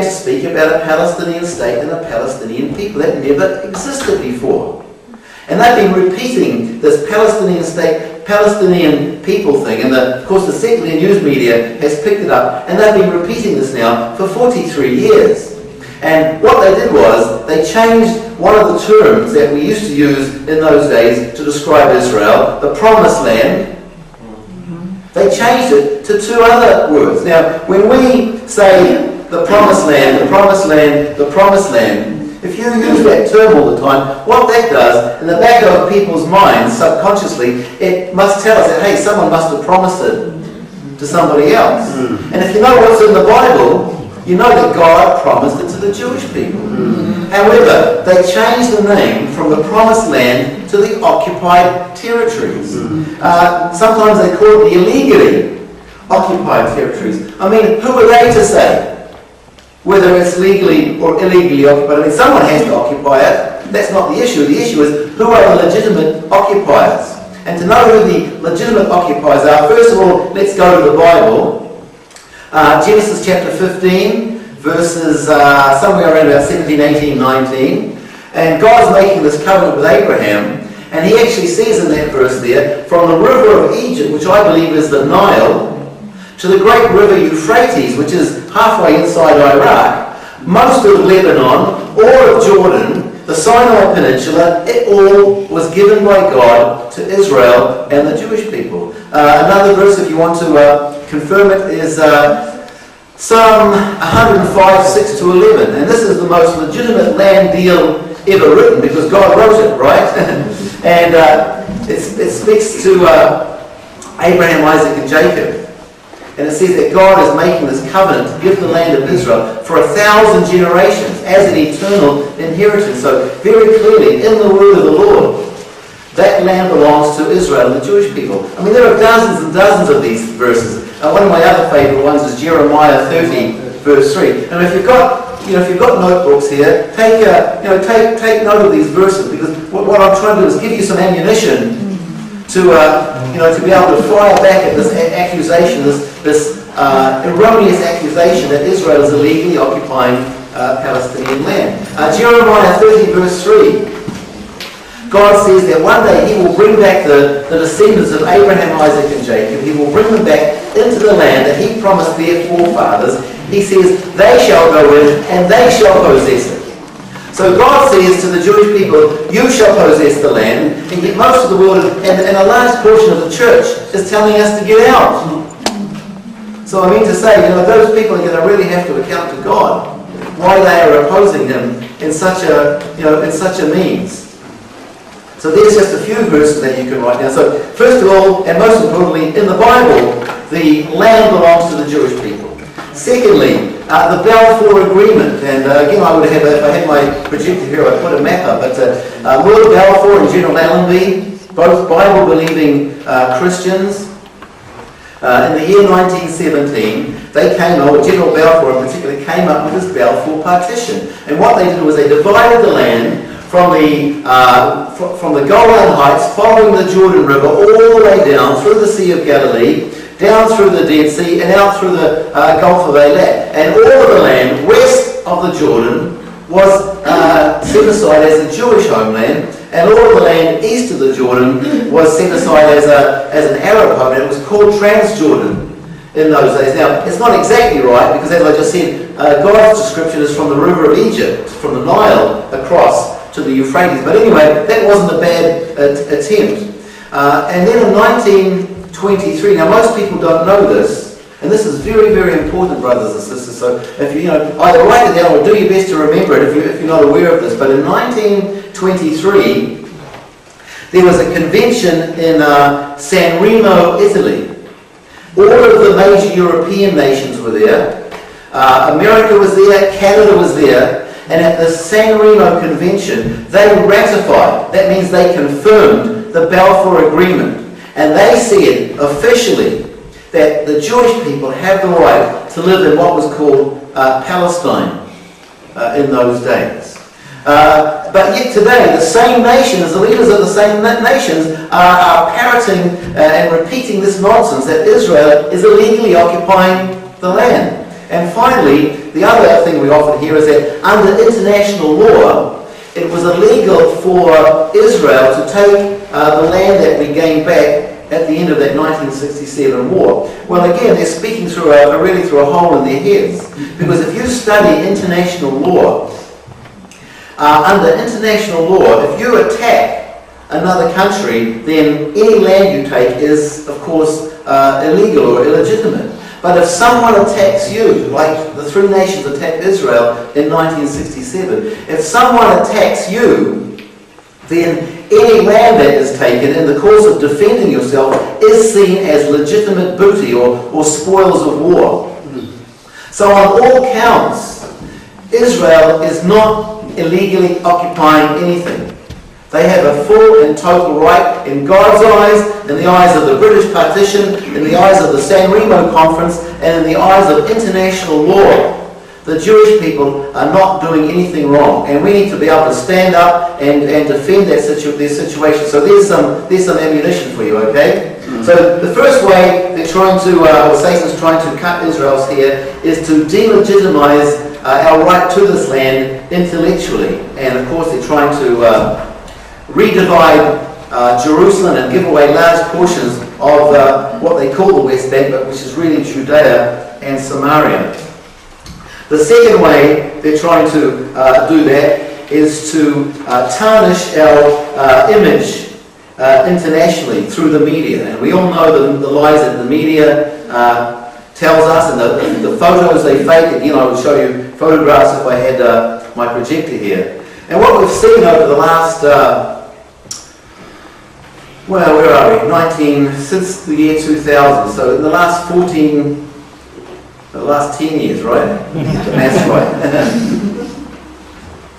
to speak about a Palestinian state and a Palestinian people. That never existed before. And they've been repeating this Palestinian state, Palestinian people thing, and of course the secular news media has picked it up, and they've been repeating this now for 43 years. And what they did was, they changed one of the terms that we used to use in those days to describe Israel, the Promised Land. They changed it to two other words. Now, when we say the Promised Land, the Promised Land, the Promised Land, if you use that term all the time, what that does, in the back of people's minds, subconsciously, it must tell us that, hey, someone must have promised it to somebody else. And if you know what's in the Bible, you know that God promised it to the Jewish people. However, they changed the name from the Promised Land to the occupied territories. Sometimes they call it the illegally occupied territories. I mean, who are they to say whether it's legally or illegally occupied? I mean, someone has to occupy it. That's not the issue. The issue is, who are the legitimate occupiers? And to know who the legitimate occupiers are, first of all, let's go to the Bible. Genesis chapter 15, verses somewhere around about 17, 18, 19. And God's making this covenant with Abraham. And he actually says in that verse there, from the river of Egypt, which I believe is the Nile, to the great river Euphrates, which is halfway inside Iraq, most of Lebanon, all of Jordan, the Sinai Peninsula, it all was given by God to Israel and the Jewish people. Another verse, if you want to confirm it, is Psalm 105, 6 to 11. And this is the most legitimate land deal ever written, because God wrote it, right? And it speaks to Abraham, Isaac, and Jacob. And it says that God is making this covenant to give the land of Israel for 1,000 generations as an eternal inheritance. So very clearly, in the word of the Lord, that land belongs to Israel and the Jewish people. I mean, there are dozens and dozens of these verses. One of my other favourite ones is Jeremiah 30, verse 3. And if you've got notebooks here, take note of these verses, because what I'm trying to do is give you some ammunition to be able to fire back at this accusation, this erroneous accusation that Israel is illegally occupying Palestinian land. Jeremiah 30, verse 3. God says that one day he will bring back the descendants of Abraham, Isaac, and Jacob. He will bring them back into the land that he promised their forefathers. He says, they shall go in and they shall possess it. So God says to the Jewish people, you shall possess the land, and yet most of the world, and a large portion of the church, is telling us to get out. So I mean to say, those people are going to really have to account to God why they are opposing him in such a means. So there's just a few verses that you can write down. So first of all, and most importantly, in the Bible, the land belongs to the Jewish people. Secondly, the Balfour Agreement. And again, I would have, if I had my projector here, I'd put a map up. But Lord Balfour and General Allenby, both Bible-believing Christians, in the year 1917, they came up, General Balfour in particular, came up with this Balfour Partition. And what they did was they divided the land from the Golan Heights, following the Jordan River, all the way down through the Sea of Galilee, down through the Dead Sea, and out through the Gulf of Eilat. And all of the land west of the Jordan was set aside as a Jewish homeland, and all of the land east of the Jordan was set aside as an Arab homeland. It was called Transjordan in those days. Now, it's not exactly right, because as I just said, God's description is from the river of Egypt, from the Nile across to the Euphrates. But anyway, that wasn't a bad attempt. And then in 1923, now most people don't know this, and this is very, very important, brothers and sisters. So if you either write it down or do your best to remember it if you're not aware of this. But in 1923, there was a convention in San Remo, Italy. All of the major European nations were there. America was there, Canada was there. And at the San Remo Convention, they ratified, that means they confirmed the Balfour Agreement. And they said officially that the Jewish people have the right to live in what was called Palestine in those days. But yet today, the same nations, the leaders of the same nations are parroting and repeating this nonsense that Israel is illegally occupying the land. And finally, the other thing we often hear is that under international law, it was illegal for Israel to take the land that we gained back at the end of that 1967 war. Well, again, they're speaking through really through a hole in their heads. Because if you study international law, under international law, if you attack another country, then any land you take is, of course, illegal or illegitimate. But if someone attacks you, like the three nations attacked Israel in 1967, if someone attacks you, then any land that is taken in the course of defending yourself is seen as legitimate booty or spoils of war. So on all counts, Israel is not illegally occupying anything. They have a full and total right in God's eyes, in the eyes of the British partition, in the eyes of the San Remo Conference, and in the eyes of international law. The Jewish people are not doing anything wrong, and we need to be able to stand up and defend their situation. So there's some ammunition for you, okay? So the first way they're trying to, or Satan's trying to cut Israel's hair, is to delegitimize our right to this land intellectually. And of course they're trying to redivide Jerusalem and give away large portions of what they call the West Bank, but which is really Judea and Samaria. The second way they're trying to do that is to tarnish our image internationally through the media. And we all know the lies that the media tells us, and the photos they fake. Again, I would show you photographs if I had my projector here. And what we've seen over the last well, where are we? Since the year 2000. So in the last 10 years, right? The math's right.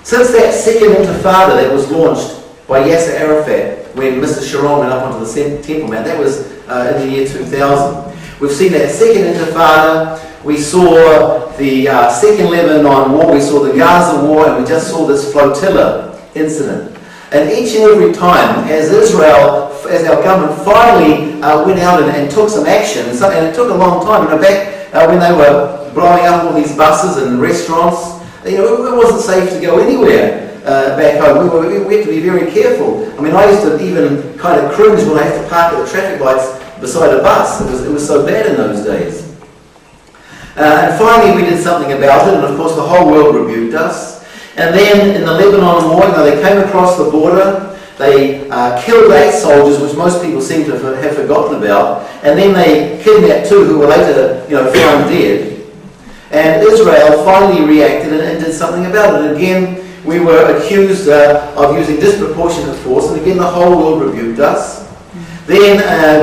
Since that second intifada that was launched by Yasser Arafat, when Mr. Sharon went up onto the Temple Mount, that was in the year 2000. We've seen that second intifada. We saw the second Lebanon war. We saw the Gaza war, and we just saw this flotilla incident. And each and every time, as our government finally went out and took some action, and it took a long time, back when they were blowing up all these buses and restaurants, it wasn't safe to go anywhere back home. We had to be very careful. I mean, I used to even kind of cringe when I had to park at the traffic lights beside a bus. It was so bad in those days. And finally we did something about it, and of course the whole world rebuked us. And then in the Lebanon war, they came across the border, they killed 8 soldiers, which most people seem to have forgotten about, and then they kidnapped 2 who were later found dead. And Israel finally reacted and did something about it. And again, we were accused of using disproportionate force, and again the whole world rebuked us. Then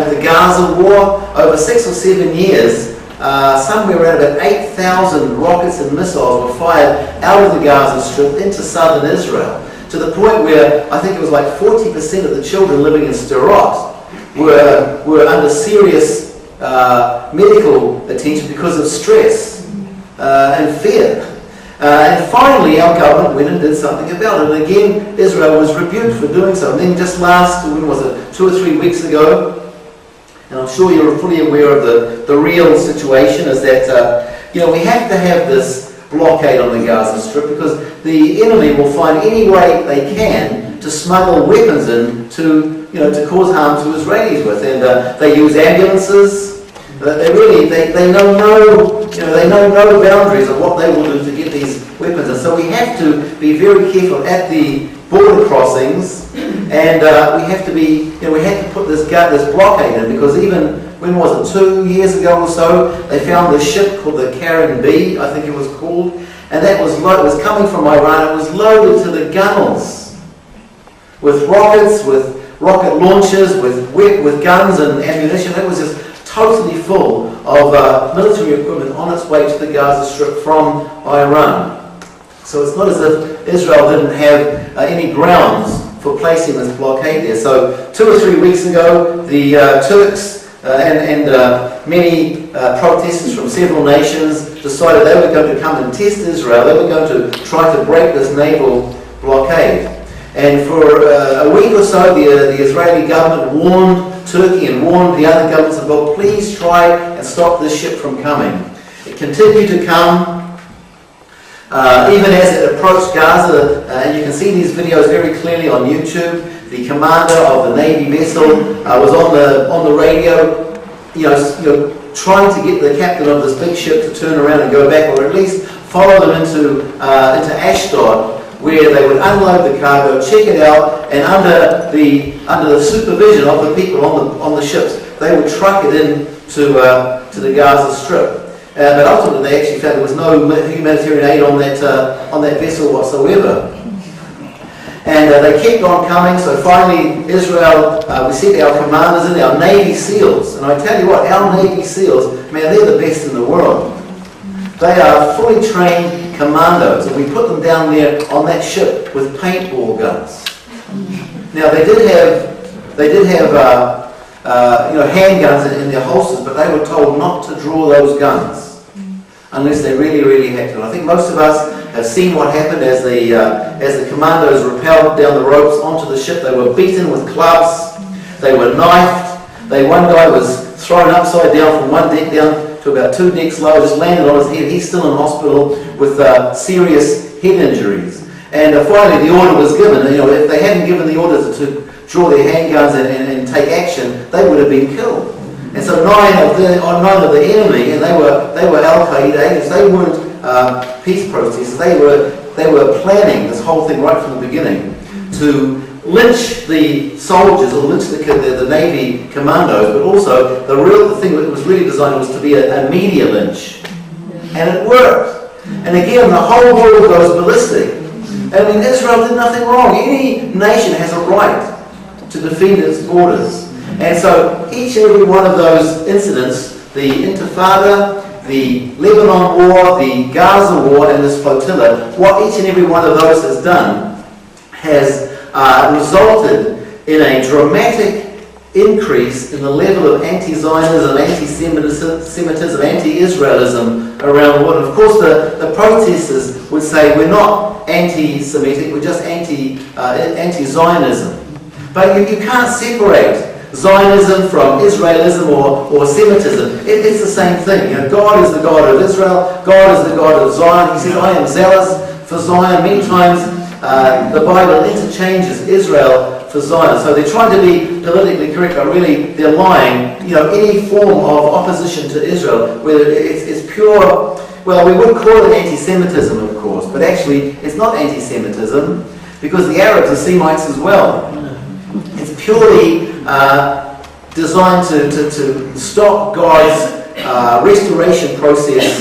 the Gaza war, over 6 or 7 years, somewhere around about 8,000 rockets and missiles were fired out of the Gaza Strip into southern Israel, to the point where I think it was like 40% of the children living in Sderot were under serious medical attention because of stress and fear. And finally our government went and did something about it. And again, Israel was rebuked for doing so. And then just when was it, 2 or 3 weeks ago, and I'm sure you're fully aware of the real situation, is that we have to have this blockade on the Gaza Strip because the enemy will find any way they can to smuggle weapons in to cause harm to Israelis with, and they use ambulances. They know no boundaries of what they will do to get these weapons, and so we have to be very careful at the border crossings. And we have to put this blockade in, because even, when was it, 2 years ago or so, they found this ship called the Karen B, I think it was called, and it was coming from Iran. It was loaded to the gunnels with rockets, with rocket launchers, with guns and ammunition. It was just totally full of military equipment on its way to the Gaza Strip from Iran. So it's not as if Israel didn't have any grounds for placing this blockade there. So 2 or 3 weeks ago, the Turks and many protesters from several nations decided they were going to come and test Israel. They were going to try to break this naval blockade. And for a week or so, the Israeli government warned Turkey and warned the other governments about, please try and stop this ship from coming. It continued to come. Even as it approached Gaza, and you can see these videos very clearly on YouTube, the commander of the Navy vessel was on the radio, trying to get the captain of this big ship to turn around and go back, or at least follow them into Ashdod, where they would unload the cargo, check it out, and under the supervision of the people on the ships, they would truck it in to the Gaza Strip. But ultimately, they actually found there was no humanitarian aid on that vessel whatsoever. And they kept on coming, so finally Israel, we sent our commanders in, our Navy SEALs, and I tell you what, our Navy SEALs, man, they're the best in the world. They are fully trained commandos, and we put them down there on that ship with paintball guns. Now they did have handguns in their holsters, but they were told not to draw those guns unless they really, really had to. And I think most of us have seen what happened as the commandos rappelled down the ropes onto the ship. They were beaten with clubs, they were knifed. One guy was thrown upside down from one deck down to about 2 decks lower, just landed on his head. He's still in hospital with serious head injuries. And finally the order was given. If they hadn't given the order to draw their handguns and take action, they would have been killed. And so nine of the enemy, and they were Al-Qaeda agents. They weren't peace protesters. They were planning this whole thing right from the beginning to lynch the soldiers, or lynch the Navy commandos, but also the thing that was really designed was to be a media lynch. And it worked. And again, the whole world goes ballistic. I mean, Israel did nothing wrong. Any nation has a right to defend its borders. And so each and every one of those incidents, the Intifada, the Lebanon War, the Gaza War, and this flotilla, what each and every one of those has done has resulted in a dramatic increase in the level of anti-Zionism, anti-Semitism, anti-Israelism around the world. And of course, the protesters would say we're not anti-Semitic, we're just anti-Zionism. But you can't separate Zionism from Israelism or Semitism. It's the same thing. God is the God of Israel, God is the God of Zion. He says, I am zealous for Zion. Many times the Bible interchanges Israel for Zion. So they're trying to be politically correct, but really they're lying. Any form of opposition to Israel, whether it's pure, well, we would call it anti-Semitism, of course, but actually it's not anti-Semitism, because the Arabs are Semites as well. It's purely designed to stop God's restoration process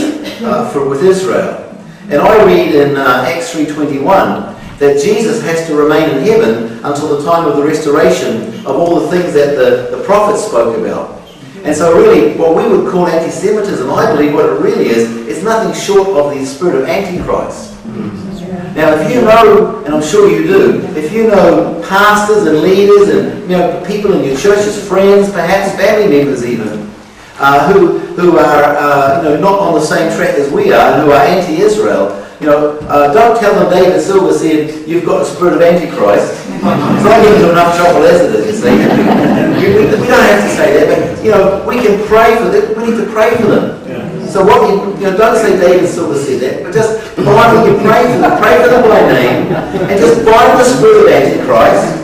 with Israel. And I read in Acts 3:21 that Jesus has to remain in heaven until the time of the restoration of all the things that the prophets spoke about. And so really, what we would call anti-Semitism, I believe what it really is, it's nothing short of the spirit of Antichrist. Now, if you know, and I'm sure you do, if you know pastors and leaders and people in your churches, friends, perhaps family members even, who are not on the same track as we are, who are anti-Israel, don't tell them David Silver said you've got the spirit of Antichrist. Because I get into enough trouble as it is, you see. We don't have to say that, but we can pray for them. We need to pray for them. So what don't say David Silver said that, but just bind them, pray for them by name, and just bind the spirit of Antichrist,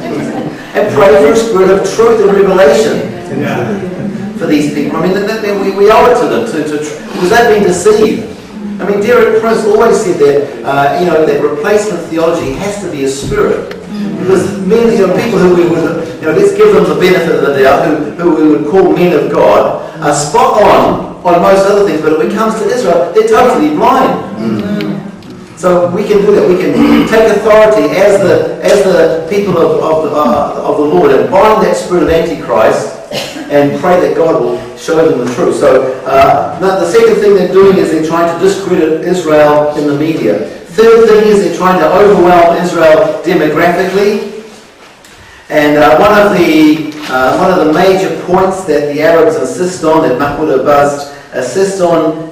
and pray for a spirit of truth and revelation for these people. I mean, we owe it to them because they've been deceived. I mean, Derek Prince always said that that replacement theology has to be a spirit, because people who we would let's give them the benefit of the doubt, who we would call men of God, are spot on most other things, but when it comes to Israel, they're totally blind. So we can do that. We can take authority as the people of the Lord and bind that spirit of Antichrist and pray that God will show them the truth. So the second thing they're doing is they're trying to discredit Israel in the media. Third thing is they're trying to overwhelm Israel demographically. And one of the major points that the Arabs insist on, that Mahmoud Abbas insist on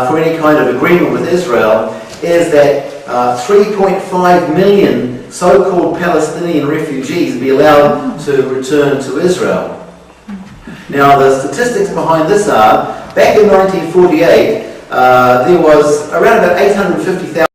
for any kind of agreement with Israel, is that 3.5 million so-called Palestinian refugees be allowed to return to Israel. Now, the statistics behind this are back in 1948, there was around about 850,000